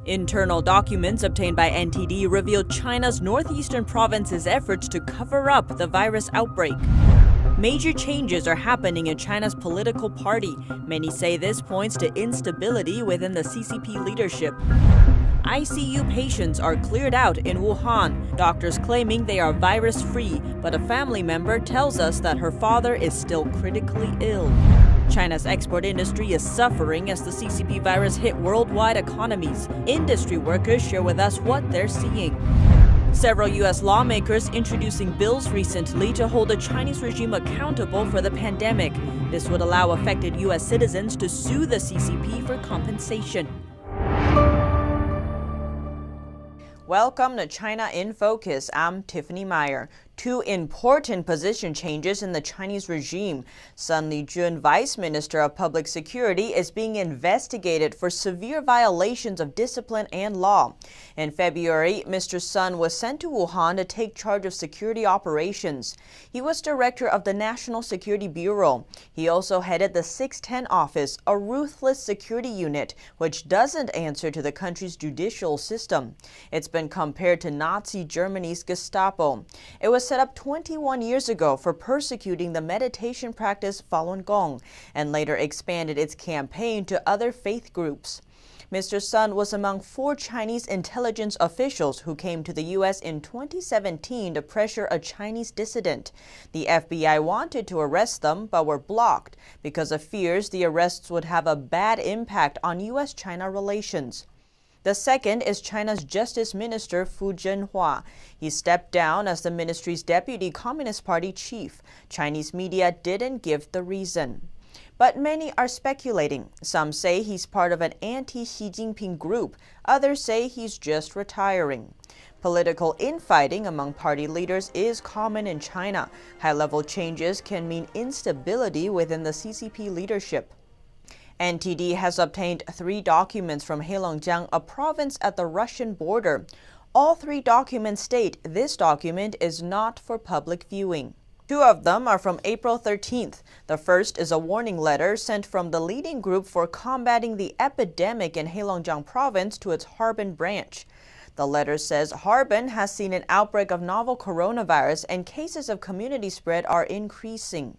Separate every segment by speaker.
Speaker 1: Internal documents obtained by NTD revealed China's northeastern province's efforts to cover up the virus outbreak. Major changes are happening in China's political party. Many say this points to instability within the CCP leadership. ICU patients are cleared out in Wuhan, doctors claiming they are virus-free, but a family member tells us that her father is still critically ill. China's export industry is suffering as the CCP virus hit worldwide economies. Industry workers share with us what they're seeing. Several U.S. lawmakers introducing bills recently to hold the Chinese regime accountable for the pandemic. This would allow affected U.S. citizens to sue the CCP for compensation. Welcome to China in Focus. I'm Tiffany Meyer. Two important position changes in the Chinese regime. Sun Lijun, Vice Minister of Public Security, is being investigated for severe violations of discipline and law. In February, Mr. Sun was sent to Wuhan to take charge of security operations. He was director of the National Security Bureau. He also headed the 610 office, a ruthless security unit which doesn't answer to the country's judicial system. It's been compared to Nazi Germany's Gestapo. It was set up 21 years ago for persecuting the meditation practice Falun Gong and later expanded its campaign to other faith groups. Mr. Sun was among 4 Chinese intelligence officials who came to the U.S. in 2017 to pressure a Chinese dissident. The FBI wanted to arrest them but were blocked because of fears the arrests would have a bad impact on U.S.-China relations. The second is China's Justice Minister Fu Zhenhua. He stepped down as the ministry's deputy Communist Party chief. Chinese media didn't give the reason. But many are speculating. Some say he's part of an anti-Xi Jinping group. Others say he's just retiring. Political infighting among party leaders is common in China. High-level changes can mean instability within the CCP leadership. NTD has obtained 3 documents from Heilongjiang, a province at the Russian border. All 3 documents state this document is not for public viewing. 2 of them are from April 13th. The first is a warning letter sent from the leading group for combating the epidemic in Heilongjiang province to its Harbin branch. The letter says Harbin has seen an outbreak of novel coronavirus and cases of community spread are increasing.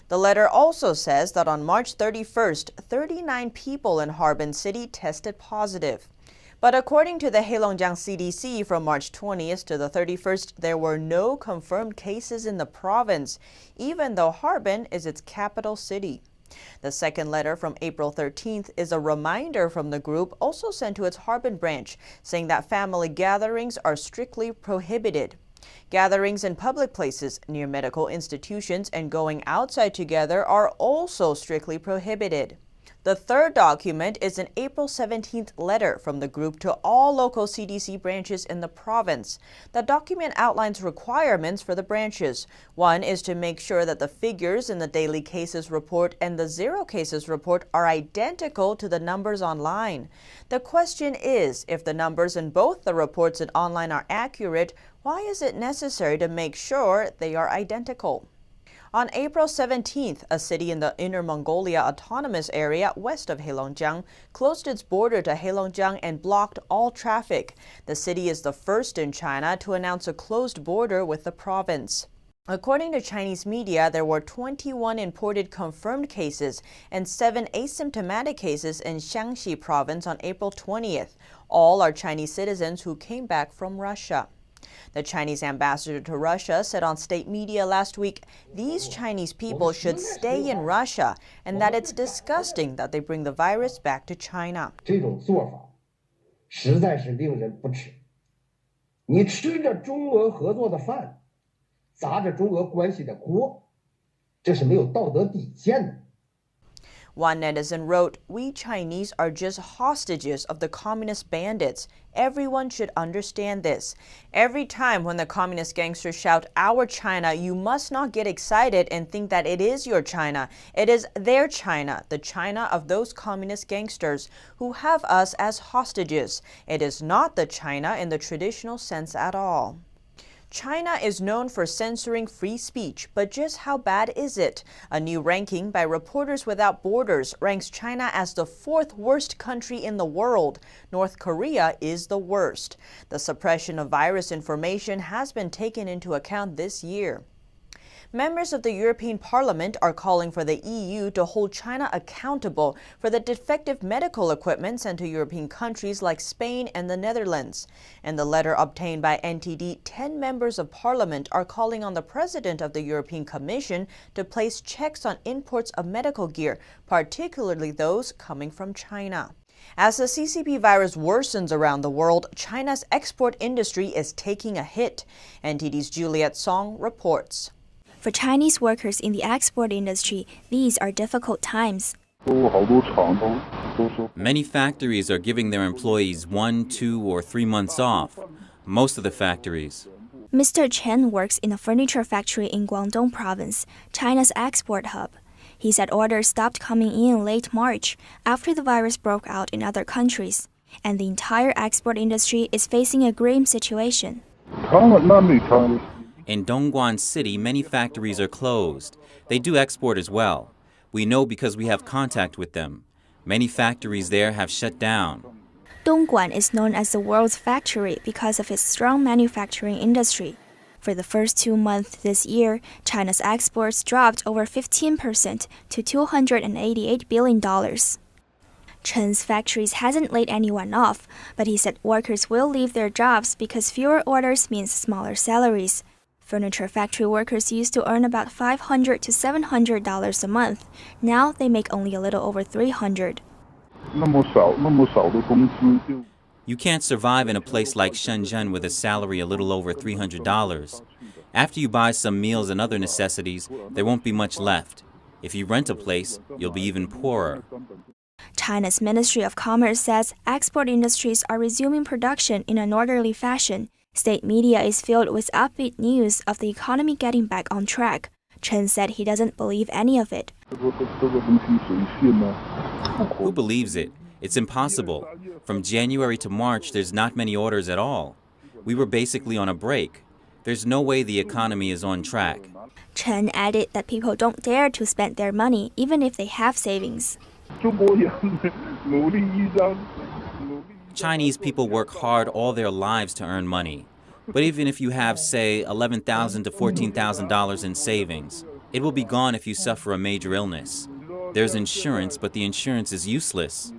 Speaker 1: The letter also says that on March 31st, 39 people in Harbin City tested positive. But according to the Heilongjiang CDC, from March 20th to the 31st, there were no confirmed cases in the province, even though Harbin is its capital city. The second letter from April 13th is a reminder from the group also sent to its Harbin branch, saying that family gatherings are strictly prohibited. Gatherings in public places, near medical institutions, and going outside together are also strictly prohibited. The third document is an April 17th letter from the group to all local CDC branches in the province. The document outlines requirements for the branches. One is to make sure that the figures in the daily cases report and the zero cases report are identical to the numbers online. The question is, if the numbers in both the reports and online are accurate, why is it necessary to make sure they are identical? On April 17th, a city in the Inner Mongolia Autonomous Area west of Heilongjiang closed its border to Heilongjiang and blocked all traffic. The city is the first in China to announce a closed border with the province. According to Chinese media, there were 21 imported confirmed cases and 7 asymptomatic cases in Shaanxi province on April 20th. All are Chinese citizens who came back from Russia. The Chinese ambassador to Russia said on state media last week, these Chinese people should stay in Russia and that it's disgusting that they bring the virus back to China.
Speaker 2: 这种做法实在是令人不齿。你吃着中俄合作的饭，砸着中俄关系的锅，这是没有道德底线的。
Speaker 1: One netizen wrote, "We Chinese are just hostages of the communist bandits. Everyone should understand this. Every time when the communist gangsters shout, 'Our China,' you must not get excited and think that it is your China. It is their China, the China of those communist gangsters who have us as hostages. It is not the China in the traditional sense at all." China is known for censoring free speech, but just how bad is it? A new ranking by Reporters Without Borders ranks China as the 4th worst country in the world. North Korea is the worst. The suppression of virus information has been taken into account this year. Members of the European Parliament are calling for the EU to hold China accountable for the defective medical equipment sent to European countries like Spain and the Netherlands. In the letter obtained by NTD, 10 members of Parliament are calling on the President of the European Commission to place checks on imports of medical gear, particularly those coming from China. As the CCP virus worsens around the world, China's export industry is taking a hit. NTD's Juliet Song reports.
Speaker 3: For Chinese workers in the export industry, these are difficult times.
Speaker 4: Many factories are giving their employees 1, 2, or 3 months off. Most of the factories.
Speaker 3: Mr. Chen works in a furniture factory in Guangdong province, China's export hub. He said orders stopped coming in late March after the virus broke out in other countries, and the entire export industry is facing a grim situation.
Speaker 4: In Dongguan City, many factories are closed. They do export as well. We know because we have contact with them. Many factories there have shut down.
Speaker 3: Dongguan is known as the world's factory because of its strong manufacturing industry. For the first 2 months this year, China's exports dropped over 15% to $288 billion. Chen's factories hasn't laid anyone off, but he said workers will leave their jobs because fewer orders means smaller salaries. Furniture factory workers used to earn about $500 to $700 a month. Now they make only a little over $300.
Speaker 4: You can't survive in a place like Shenzhen with a salary a little over $300. After you buy some meals and other necessities, there won't be much left. If you rent a place, you'll be even poorer.
Speaker 3: China's Ministry of Commerce says export industries are resuming production in an orderly fashion. State media is filled with upbeat news of the economy getting back on track. Chen said he doesn't believe any of it.
Speaker 4: Who believes it? It's impossible. From January to March, there's not many orders at all. We were basically on a break. There's no way the economy is on track.
Speaker 3: Chen added that people don't dare to spend their money even if they have savings.
Speaker 4: Chinese people work hard all their lives to earn money. But even if you have, say, $11,000 to $14,000 in savings, it will be gone if you suffer a major illness. There's insurance, but the insurance is useless.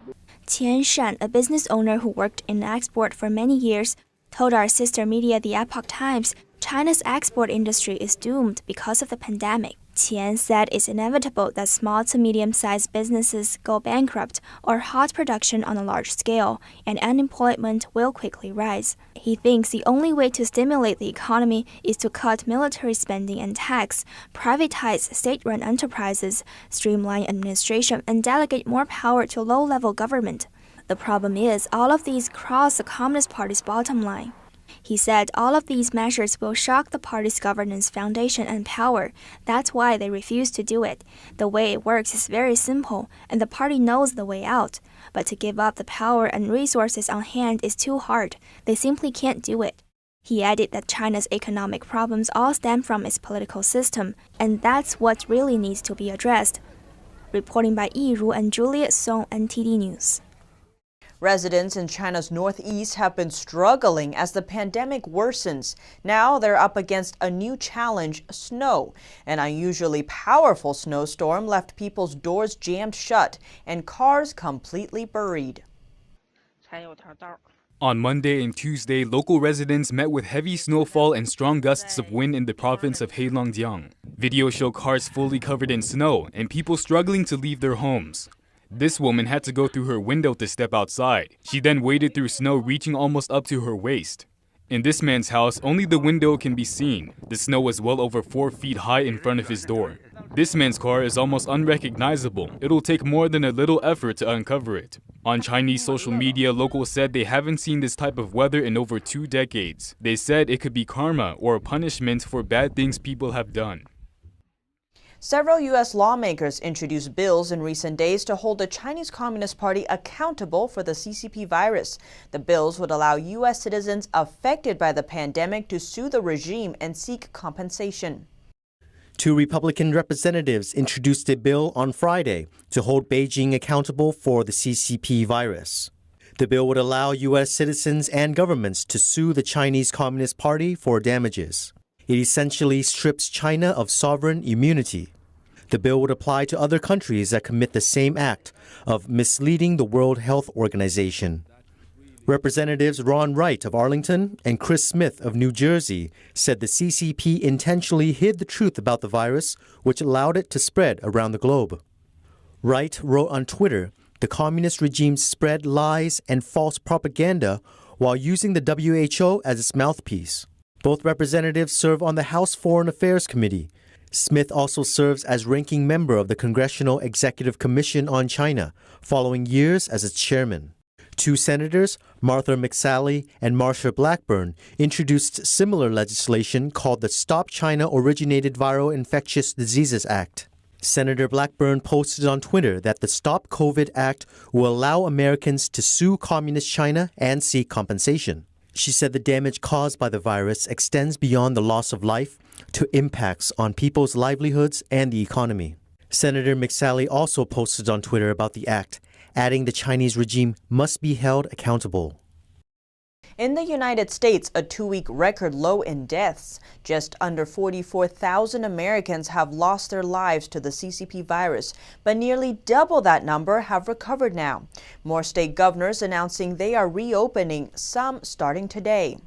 Speaker 3: Qian Shan, a business owner who worked in export for many years, told our sister media The Epoch Times China's export industry is doomed because of the pandemic. Qian said it's inevitable that small to medium-sized businesses go bankrupt or halt production on a large scale, and unemployment will quickly rise. He thinks the only way to stimulate the economy is to cut military spending and tax, privatize state-run enterprises, streamline administration, and delegate more power to low-level government. The problem is all of these cross the Communist Party's bottom line. He said all of these measures will shock the party's governance foundation and power. That's why they refuse to do it. The way it works is very simple, and the party knows the way out. But to give up the power and resources on hand is too hard. They simply can't do it. He added that China's economic problems all stem from its political system, and that's what really needs to be addressed. Reporting by Yi Ru and Juliet Song, NTD News.
Speaker 1: Residents in China's northeast have been struggling as the pandemic worsens. Now they're up against a new challenge, snow. An unusually powerful snowstorm left people's doors jammed shut and cars completely buried.
Speaker 5: On Monday and Tuesday, local residents met with heavy snowfall and strong gusts of wind in the province of Heilongjiang. Videos show cars fully covered in snow and people struggling to leave their homes. This woman had to go through her window to step outside. She then waded through snow reaching almost up to her waist. In this man's house, only the window can be seen. The snow was well over 4 feet high in front of his door. This man's car is almost unrecognizable. It'll take more than a little effort to uncover it. On Chinese social media, locals said they haven't seen this type of weather in over 2 decades. They said it could be karma or a punishment for bad things people have done.
Speaker 1: Several U.S. lawmakers introduced bills in recent days to hold the Chinese Communist Party accountable for the CCP virus. The bills would allow U.S. citizens affected by the pandemic to sue the regime and seek compensation.
Speaker 6: Two Republican representatives introduced a bill on Friday to hold Beijing accountable for the CCP virus. The bill would allow U.S. citizens and governments to sue the Chinese Communist Party for damages. It essentially strips China of sovereign immunity. The bill would apply to other countries that commit the same act of misleading the World Health Organization. Representatives Ron Wright of Arlington and Chris Smith of New Jersey said the CCP intentionally hid the truth about the virus, which allowed it to spread around the globe. Wright wrote on Twitter, "The communist regime spread lies and false propaganda while using the WHO as its mouthpiece." Both representatives serve on the House Foreign Affairs Committee. Smith also serves as ranking member of the Congressional Executive Commission on China, following years as its chairman. Two senators, Martha McSally and Marsha Blackburn, introduced similar legislation called the Stop China Originated Viral Infectious Diseases Act. Senator Blackburn posted on Twitter that the Stop COVID Act will allow Americans to sue Communist China and seek compensation. She said the damage caused by the virus extends beyond the loss of life to impacts on people's livelihoods and the economy. Senator McSally also posted on Twitter about the act, adding the Chinese regime must be held accountable.
Speaker 1: In the United States, a two-week record low in deaths. Just under 44,000 Americans have lost their lives to the CCP virus, but nearly double that number have recovered now. More state governors announcing they are reopening, some starting today.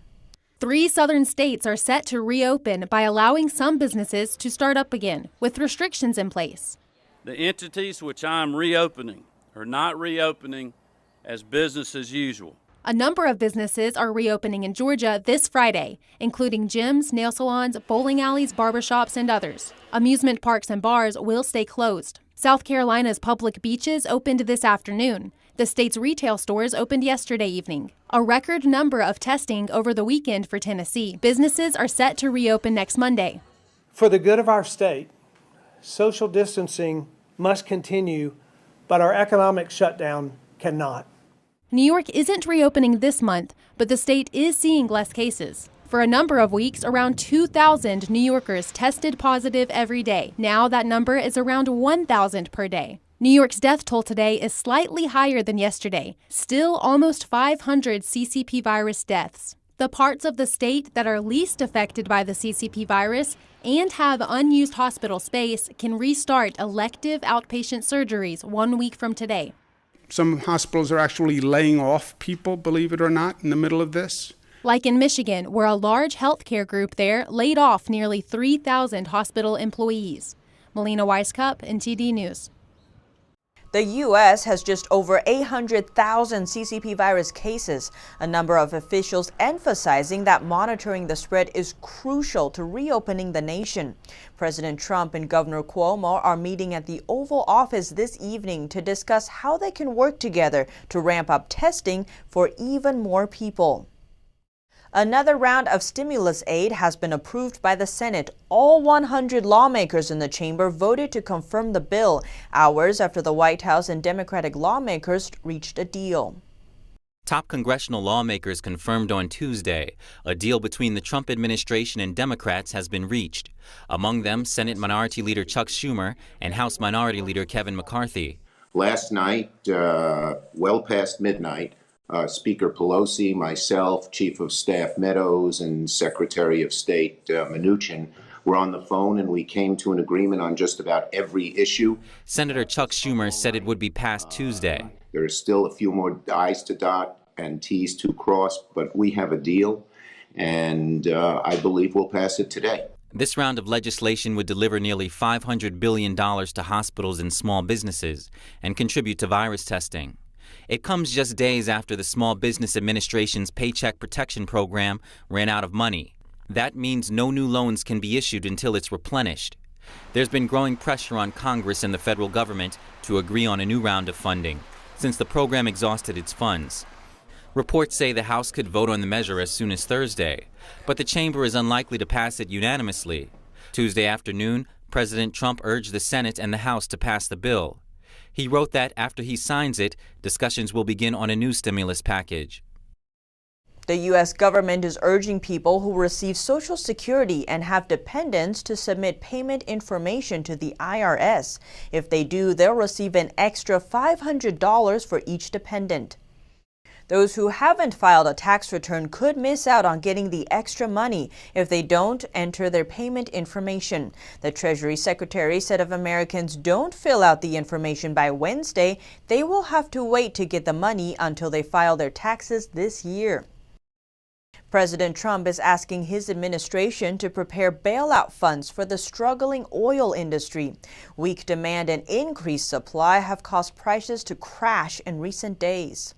Speaker 7: 3 southern states are set to reopen by allowing some businesses to start up again, with restrictions in place.
Speaker 8: The entities which I am reopening are not reopening as business as usual.
Speaker 7: A number of businesses are reopening in Georgia this Friday, including gyms, nail salons, bowling alleys, barbershops, and others. Amusement parks and bars will stay closed. South Carolina's public beaches opened this afternoon. The state's retail stores opened yesterday evening. A record number of testing over the weekend for Tennessee. Businesses are set to reopen next Monday.
Speaker 9: For the good of our state, social distancing must continue, but our economic shutdown cannot.
Speaker 7: New York isn't reopening this month, but the state is seeing less cases. For a number of weeks, around 2,000 New Yorkers tested positive every day. Now that number is around 1,000 per day. New York's death toll today is slightly higher than yesterday, still almost 500 CCP virus deaths. The parts of the state that are least affected by the CCP virus and have unused hospital space can restart elective outpatient surgeries 1 week from today.
Speaker 10: Some hospitals are actually laying off people, believe it or not, in the middle of this.
Speaker 7: Like in Michigan, where a large healthcare group there laid off nearly 3,000 hospital employees. Melina Weiskup, NTD News.
Speaker 1: The U.S. has just over 800,000 CCP virus cases, a number of officials emphasizing that monitoring the spread is crucial to reopening the nation. President Trump and Governor Cuomo are meeting at the Oval Office this evening to discuss how they can work together to ramp up testing for even more people. Another round of stimulus aid has been approved by the Senate. All 100 lawmakers in the chamber voted to confirm the bill, hours after the White House and Democratic lawmakers reached a deal.
Speaker 4: Top congressional lawmakers confirmed on Tuesday a deal between the Trump administration and Democrats has been reached. Among them, Senate Minority Leader Chuck Schumer and House Minority Leader Kevin McCarthy.
Speaker 11: Last night, well past midnight, Speaker Pelosi, myself, Chief of Staff Meadows, and Secretary of State Mnuchin were on the phone, and we came to an agreement on just about every issue.
Speaker 4: Senator Chuck Schumer said it would be passed Tuesday. There
Speaker 11: are still a few more I's to dot and T's to cross, but we have a deal, and I believe we'll pass it today.
Speaker 4: This round of legislation would deliver nearly $500 billion to hospitals and small businesses and contribute to virus testing. It comes just days after the Small Business Administration's Paycheck Protection Program ran out of money. That means no new loans can be issued until it's replenished. There's been growing pressure on Congress and the federal government to agree on a new round of funding, since the program exhausted its funds. Reports say the House could vote on the measure as soon as Thursday, but the chamber is unlikely to pass it unanimously. Tuesday afternoon, President Trump urged the Senate and the House to pass the bill. He wrote that after he signs it, discussions will begin on a new stimulus package.
Speaker 1: The U.S. government is urging people who receive Social Security and have dependents to submit payment information to the IRS. If they do, they'll receive an extra $500 for each dependent. Those who haven't filed a tax return could miss out on getting the extra money if they don't enter their payment information. The Treasury Secretary said if Americans don't fill out the information by Wednesday, they will have to wait to get the money until they file their taxes this year. President Trump is asking his administration to prepare bailout funds for the struggling oil industry. Weak demand and increased supply have caused prices to crash in recent days.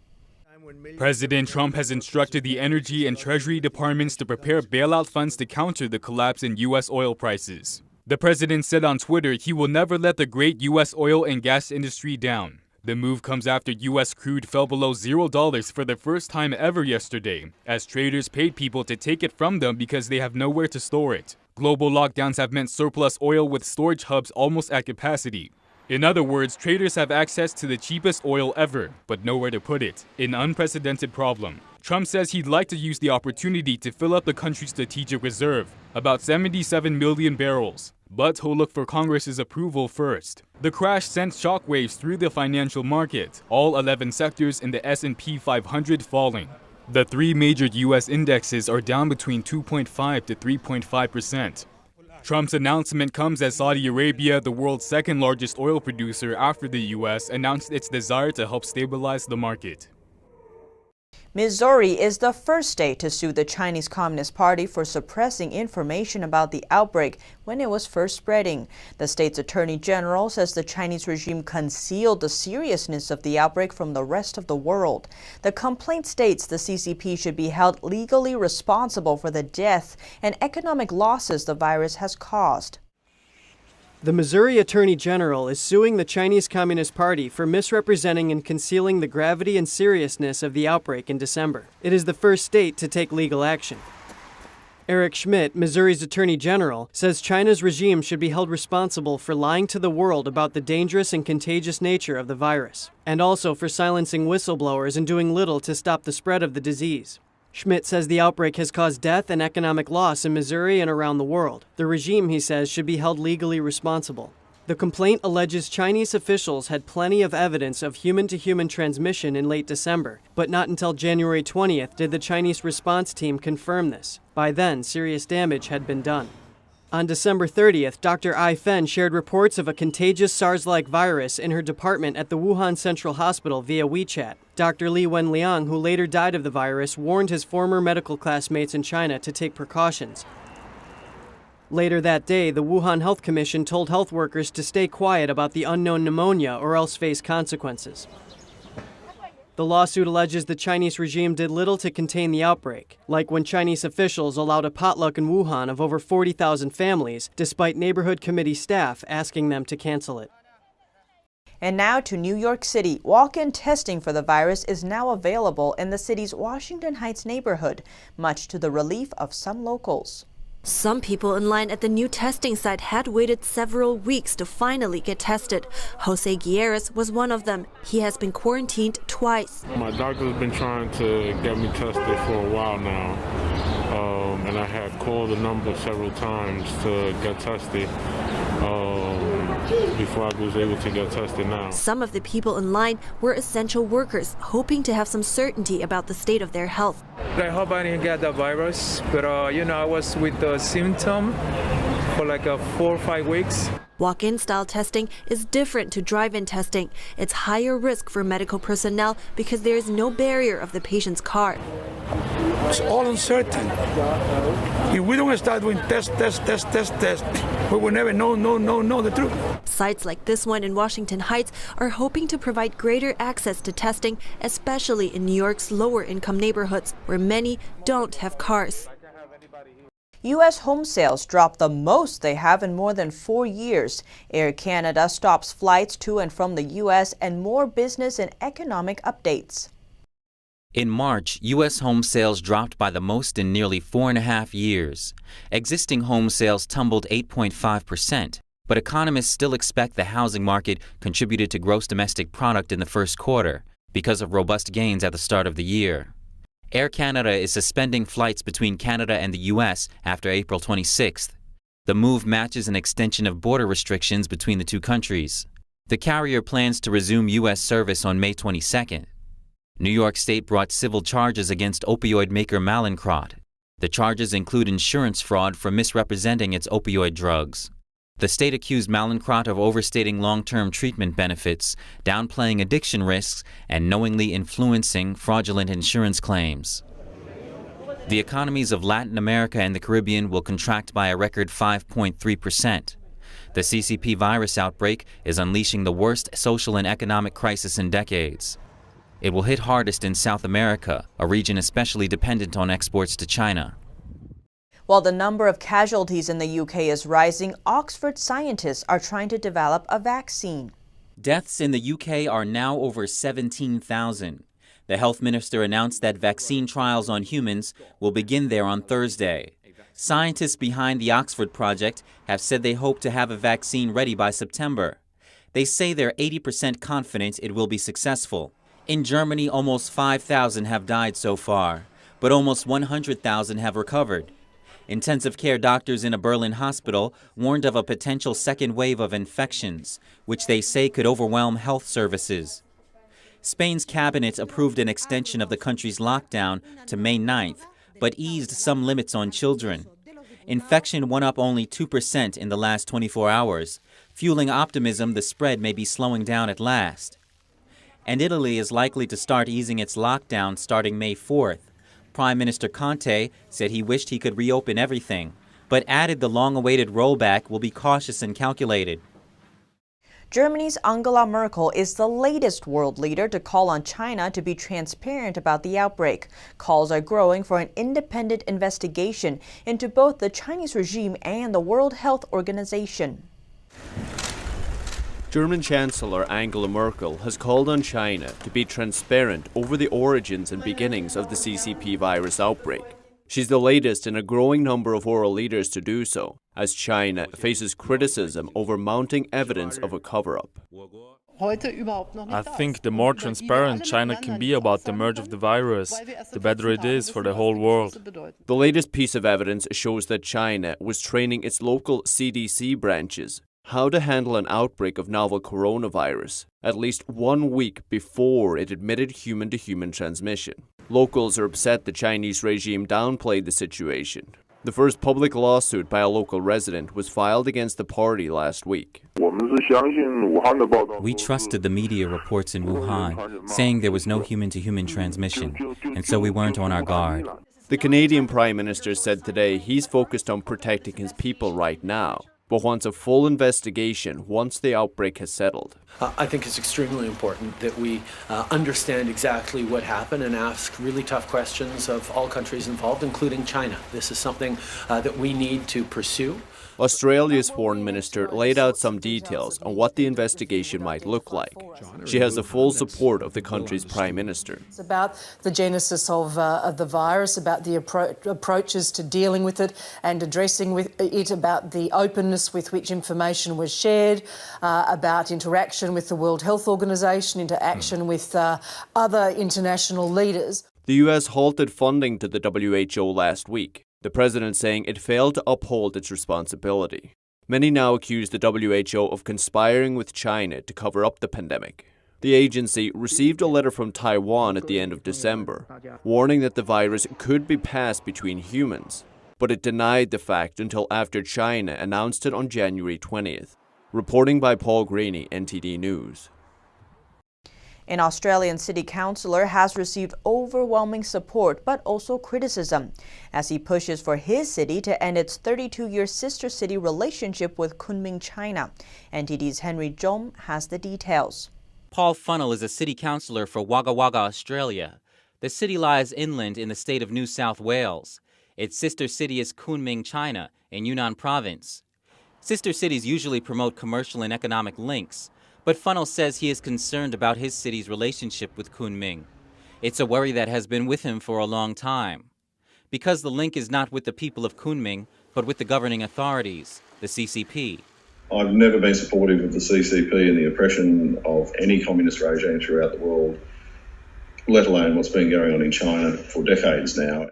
Speaker 5: President Trump has instructed the Energy and Treasury departments to prepare bailout funds to counter the collapse in U.S. oil prices. The president said on Twitter he will never let the great U.S. oil and gas industry down. The move comes after U.S. crude fell below $0 for the first time ever yesterday, as traders paid people to take it from them because they have nowhere to store it. Global lockdowns have meant surplus oil with storage hubs almost at capacity. In other words, traders have access to the cheapest oil ever, but nowhere to put it. An unprecedented problem. Trump says he'd like to use the opportunity to fill up the country's strategic reserve, about 77 million barrels. But he'll look for Congress's approval first. The crash sent shockwaves through the financial market, all 11 sectors in the S&P 500 falling. The three major U.S. indexes are down between 2.5 to 3.5%. Trump's announcement comes as Saudi Arabia, the world's second largest oil producer after the U.S., announced its desire to help stabilize the market.
Speaker 1: Missouri is the first state to sue the Chinese Communist Party for suppressing information about the outbreak when it was first spreading. The state's attorney general says the Chinese regime concealed the seriousness of the outbreak from the rest of the world. The complaint states the CCP should be held legally responsible for the death and economic losses the virus has caused.
Speaker 12: The Missouri Attorney General is suing the Chinese Communist Party for misrepresenting and concealing the gravity and seriousness of the outbreak in December. It is the first state to take legal action. Eric Schmidt, Missouri's Attorney General, says China's regime should be held responsible for lying to the world about the dangerous and contagious nature of the virus, and also for silencing whistleblowers and doing little to stop the spread of the disease. Schmidt says the outbreak has caused death and economic loss in Missouri and around the world. The regime, he says, should be held legally responsible. The complaint alleges Chinese officials had plenty of evidence of human-to-human transmission in late December, but not until January 20th did the Chinese response team confirm this. By then, serious damage had been done. On December 30th, Dr. Ai Fen shared reports of a contagious SARS-like virus in her department at the Wuhan Central Hospital via WeChat. Dr. Li Wenliang, who later died of the virus, warned his former medical classmates in China to take precautions. Later that day, the Wuhan Health Commission told health workers to stay quiet about the unknown pneumonia or else face consequences. The lawsuit alleges the Chinese regime did little to contain the outbreak, like when Chinese officials allowed a potluck in Wuhan of over 40,000 families, despite neighborhood committee staff asking them to cancel it.
Speaker 1: And now to New York City. Walk-in testing for the virus is now available in the city's Washington Heights neighborhood, much to the relief of some locals.
Speaker 13: Some people in line at the new testing site had waited several weeks to finally get tested. Jose Guilleres was one of them. He has been quarantined twice.
Speaker 14: My doctor's been trying to get me tested for a while now, and I had called the number several times to get tested before I was able to get tested now.
Speaker 13: Some of the people in line were essential workers, hoping to have some certainty about the state of their health.
Speaker 15: I hope I didn't get the virus, but I was with the symptom for like 4 or 5 weeks.
Speaker 13: Walk-in style testing is different to drive-in testing. It's higher risk for medical personnel because there is no barrier of the patient's card.
Speaker 16: It's all uncertain. If we don't start doing test, we will never know the truth.
Speaker 13: Sites like this one in Washington Heights are hoping to provide greater access to testing, especially in New York's lower-income neighborhoods, where many don't have cars.
Speaker 1: U.S. home sales dropped the most they have in more than 4 years. Air Canada stops flights to and from the U.S. and more business and economic updates.
Speaker 4: In March, U.S. home sales dropped by the most in nearly 4.5 years. Existing home sales tumbled 8.5%. But economists still expect the housing market contributed to gross domestic product in the first quarter because of robust gains at the start of the year. Air Canada is suspending flights between Canada and the U.S. after April 26th. The move matches an extension of border restrictions between the two countries. The carrier plans to resume U.S. service on May 22nd. New York State brought civil charges against opioid maker Mallinckrodt. The charges include insurance fraud for misrepresenting its opioid drugs. The state accused Mallinckrodt of overstating long-term treatment benefits, downplaying addiction risks, and knowingly influencing fraudulent insurance claims. The economies of Latin America and the Caribbean will contract by a record 5.3%. The CCP virus outbreak is unleashing the worst social and economic crisis in decades. It will hit hardest in South America, a region especially dependent on exports to China.
Speaker 1: While the number of casualties in the UK is rising, Oxford scientists are trying to develop a vaccine.
Speaker 4: Deaths in the UK are now over 17,000. The health minister announced that vaccine trials on humans will begin there on Thursday. Scientists behind the Oxford project have said they hope to have a vaccine ready by September. They say they're 80% confident it will be successful. In Germany, almost 5,000 have died so far, but almost 100,000 have recovered. Intensive care doctors in a Berlin hospital warned of a potential second wave of infections, which they say could overwhelm health services. Spain's cabinet approved an extension of the country's lockdown to May 9th, but eased some limits on children. Infection went up only 2% in the last 24 hours, fueling optimism the spread may be slowing down at last. And Italy is likely to start easing its lockdown starting May 4th. Prime Minister Conte said he wished he could reopen everything, but added the long-awaited rollback will be cautious and calculated.
Speaker 1: Germany's Angela Merkel is the latest world leader to call on China to be transparent about the outbreak. Calls are growing for an independent investigation into both the Chinese regime and the World Health Organization.
Speaker 17: German Chancellor Angela Merkel has called on China to be transparent over the origins and beginnings of the CCP virus outbreak. She's the latest in a growing number of world leaders to do so, as China faces criticism over mounting evidence of a cover-up.
Speaker 18: I think the more transparent China can be about the merge of the virus, the better it is for the whole world.
Speaker 17: The latest piece of evidence shows that China was training its local CDC branches how to handle an outbreak of novel coronavirus, at least 1 week before it admitted human-to-human transmission. Locals are upset the Chinese regime downplayed the situation. The first public lawsuit by a local resident was filed against the party last week.
Speaker 4: We trusted the media reports in Wuhan, saying there was no human-to-human transmission, and so we weren't on our guard.
Speaker 17: The Canadian Prime Minister said today he's focused on protecting his people right now, but wants a full investigation once the outbreak has settled.
Speaker 19: I think it's extremely important that we understand exactly what happened and ask really tough questions of all countries involved, including China. This is something that we need to pursue.
Speaker 17: Australia's foreign minister laid out some details on what the investigation might look like. She has the full support of the country's prime minister.
Speaker 20: It's about the genesis of the virus, about the approaches to dealing with it and addressing it, about the openness with which information was shared, about interaction with the World Health Organization, interaction with other international leaders.
Speaker 17: The US halted funding to the WHO last week, the president saying it failed to uphold its responsibility. Many now accuse the WHO of conspiring with China to cover up the pandemic. The agency received a letter from Taiwan at the end of December, warning that the virus could be passed between humans, but it denied the fact until after China announced it on January 20th. Reporting by Paul Greaney, NTD News.
Speaker 1: An Australian city councillor has received overwhelming support but also criticism as he pushes for his city to end its 32-year sister city relationship with Kunming, China. NTD's Henry Zhong has the details.
Speaker 4: Paul Funnell is a city councillor for Wagga Wagga, Australia. The city lies inland in the state of New South Wales. Its sister city is Kunming, China, in Yunnan province. Sister cities usually promote commercial and economic links, but Funnell says he is concerned about his city's relationship with Kunming. It's a worry that has been with him for a long time. Because the link is not with the people of Kunming, but with the governing authorities, the CCP.
Speaker 21: I've never been supportive of the CCP and the oppression of any communist regime throughout the world, let alone what's been going on in China for decades now.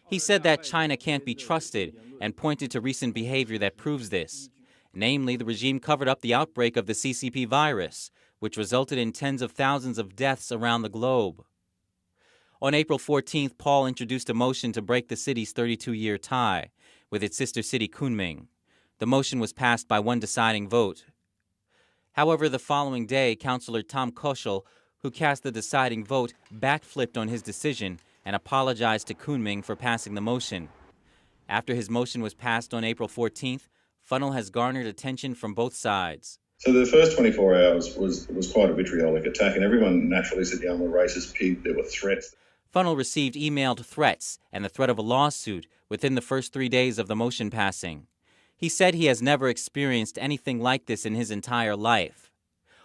Speaker 4: He said that China can't be trusted and pointed to recent behavior that proves this. Namely, the regime covered up the outbreak of the CCP virus, which resulted in tens of thousands of deaths around the globe. On April 14th, Paul introduced a motion to break the city's 32-year tie with its sister city Kunming. The motion was passed by one deciding vote. However, the following day, Councillor Tom Koschel, who cast the deciding vote, backflipped on his decision and apologized to Kunming for passing the motion. After his motion was passed on April 14th, Funnel has garnered attention from both sides.
Speaker 21: So the first 24 hours was quite a vitriolic attack, and everyone naturally said, I'm a racist pig. There were threats.
Speaker 4: Funnel received emailed threats and the threat of a lawsuit within the first 3 days of the motion passing. He said he has never experienced anything like this in his entire life.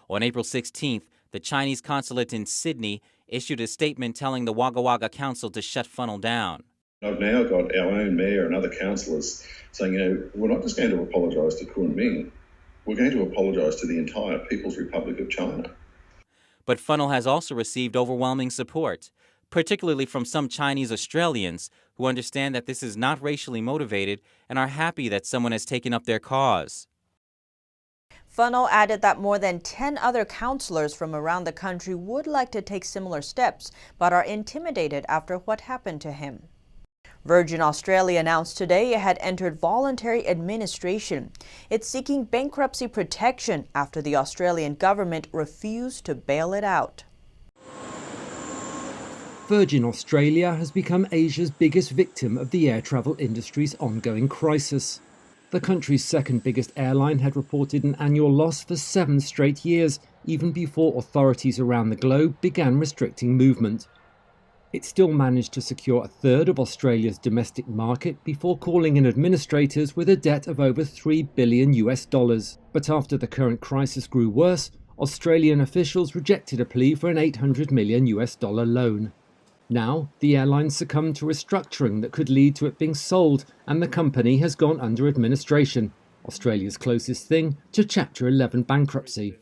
Speaker 4: On April 16th, the Chinese consulate in Sydney issued a statement telling the Wagga Wagga Council to shut Funnel down.
Speaker 21: I've now got our own mayor and other councillors saying, we're not just going to apologise to Kunming, we're going to apologise to the entire People's Republic of China.
Speaker 4: But Funnel has also received overwhelming support, particularly from some Chinese Australians who understand that this is not racially motivated and are happy that someone has taken up their cause.
Speaker 1: Funnel added that more than 10 other councillors from around the country would like to take similar steps, but are intimidated after what happened to him. Virgin Australia announced today it had entered voluntary administration. It's seeking bankruptcy protection after the Australian government refused to bail it out.
Speaker 22: Virgin Australia has become Asia's biggest victim of the air travel industry's ongoing crisis. The country's second biggest airline had reported an annual loss for 7 straight years, even before authorities around the globe began restricting movement. It still managed to secure a third of Australia's domestic market before calling in administrators with a debt of over $3 billion. But after the current crisis grew worse, Australian officials rejected a plea for an $800 million loan. Now, the airline succumbed to restructuring that could lead to it being sold, and the company has gone under administration, Australia's closest thing to Chapter 11 bankruptcy.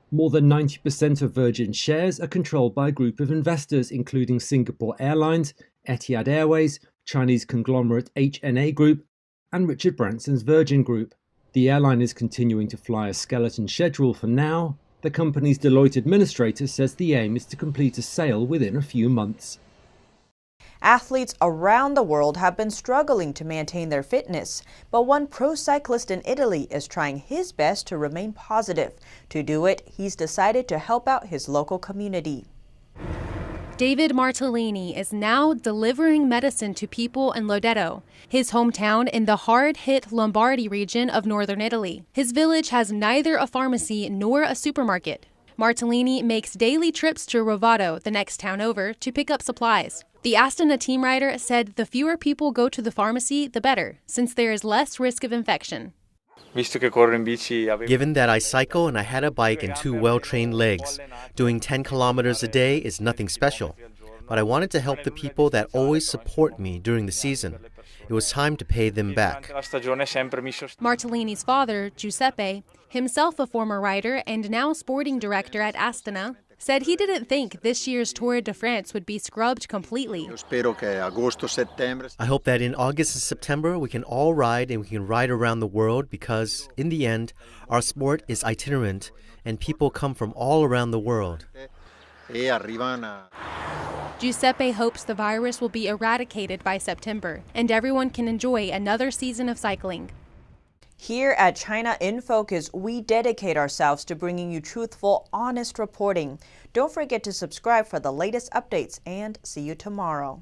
Speaker 22: More than 90% of Virgin shares are controlled by a group of investors, including Singapore Airlines, Etihad Airways, Chinese conglomerate HNA Group, and Richard Branson's Virgin Group. The airline is continuing to fly a skeleton schedule for now. The company's Deloitte administrator says the aim is to complete a sale within a few months.
Speaker 1: Athletes around the world have been struggling to maintain their fitness, but one pro cyclist in Italy is trying his best to remain positive. To do it, he's decided to help out his local community.
Speaker 7: David Martellini is now delivering medicine to people in Lodeto, his hometown in the hard-hit Lombardy region of northern Italy. His village has neither a pharmacy nor a supermarket. Martellini makes daily trips to Rovato, the next town over, to pick up supplies. The Astana team rider said the fewer people go to the pharmacy, the better, since there is less risk of infection.
Speaker 6: Given that I cycle and I had a bike and 2 well-trained legs, doing 10 kilometers a day is nothing special. But I wanted to help the people that always support me during the season. It was time to pay them back.
Speaker 7: Martellini's father, Giuseppe, himself a former rider and now sporting director at Astana, said he didn't think this year's Tour de France would be scrubbed completely.
Speaker 6: I hope that in August and September we can all ride and we can ride around the world because, in the end, our sport is itinerant and people come from all around the world.
Speaker 7: Giuseppe hopes the virus will be eradicated by September and everyone can enjoy another season of cycling.
Speaker 1: Here at China in Focus, we dedicate ourselves to bringing you truthful, honest reporting. Don't forget to subscribe for the latest updates and see you tomorrow.